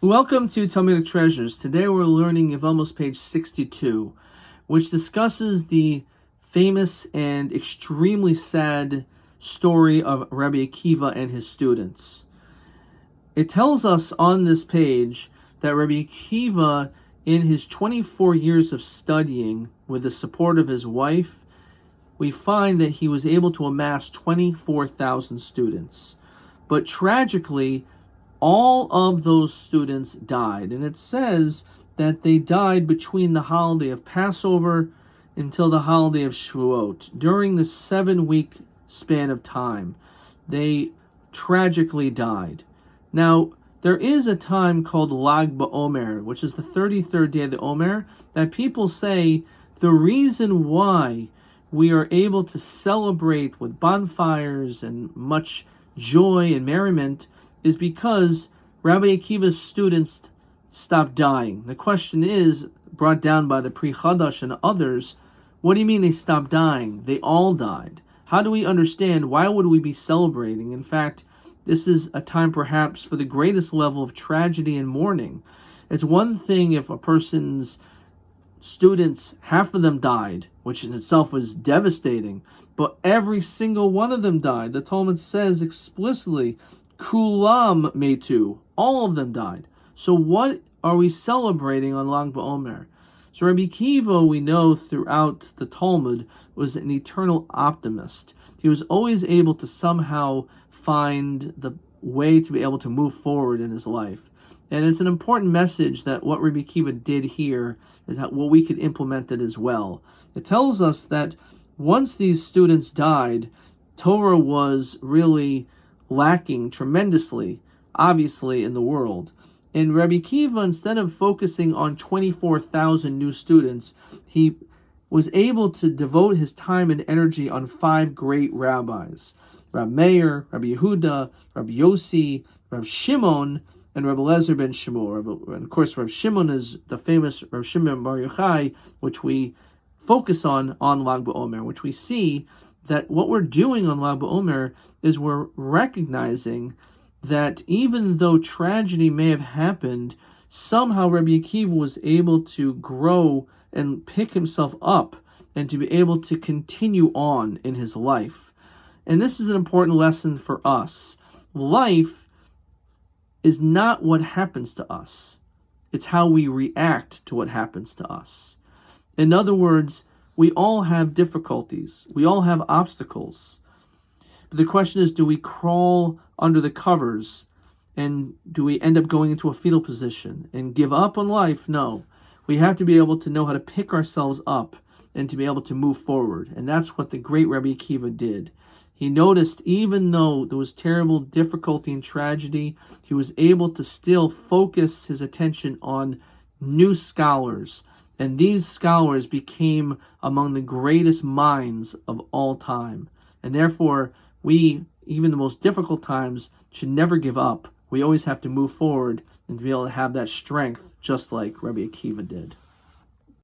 Welcome to Talmudic Treasures. Today we're learning Yevamot page 62, which discusses the famous and extremely sad story of Rabbi Akiva and his students. It tells us on this page that Rabbi Akiva, in his 24 years of studying with the support of his wife, we find that he was able to amass 24,000 students. But tragically, all of those students died, and it says that they died between the holiday of Passover until the holiday of Shavuot. During the 7-week span of time, they tragically died. Now, there is a time called Lag BaOmer, which is the 33rd day of the Omer, that people say the reason why we are able to celebrate with bonfires and much joy and merriment is because Rabbi Akiva's students stopped dying. The question is, brought down by the Pri Chadash and others, what do you mean they stopped dying? They all died. How do we understand? Why would we be celebrating? In fact, this is a time perhaps for the greatest level of tragedy and mourning. It's one thing if a person's students, half of them died, which in itself was devastating, but every single one of them died. The Talmud says explicitly, Kulam metu, all of them died. So what are we celebrating on Lag BaOmer? So Rabbi Akiva, we know throughout the Talmud, was an eternal optimist. He was always able to somehow find the way to be able to move forward in his life. And it's an important message that what Rabbi Akiva did here is that what we could implement it as well. It tells us that once these students died, Torah was really lacking tremendously, obviously, in the world. And Rabbi Akiva, instead of focusing on 24,000 new students, he was able to devote his time and energy on 5 great rabbis: Rabbi Meir, Rabbi Yehuda, Rabbi Yossi, Rabbi Shimon, and Rabbi Lezer ben Shimur. And of course, Rabbi Shimon is the famous Rabbi Shimon Bar Yochai, which we focus on Lag BaOmer, which we see that what we're doing on Lag BaOmer is we're recognizing that even though tragedy may have happened, somehow Rabbi Akiva was able to grow and pick himself up and to be able to continue on in his life. And this is an important lesson for us. Life is not what happens to us. It's how we react to what happens to us. In other words, we all have difficulties. We all have obstacles. But the question is, do we crawl under the covers and do we end up going into a fetal position and give up on life? No. We have to be able to know how to pick ourselves up and to be able to move forward. And that's what the great Rabbi Akiva did. He noticed even though there was terrible difficulty and tragedy, he was able to still focus his attention on new scholars. And these scholars became among the greatest minds of all time. And therefore, we, even the most difficult times, should never give up. We always have to move forward and to be able to have that strength, just like Rabbi Akiva did.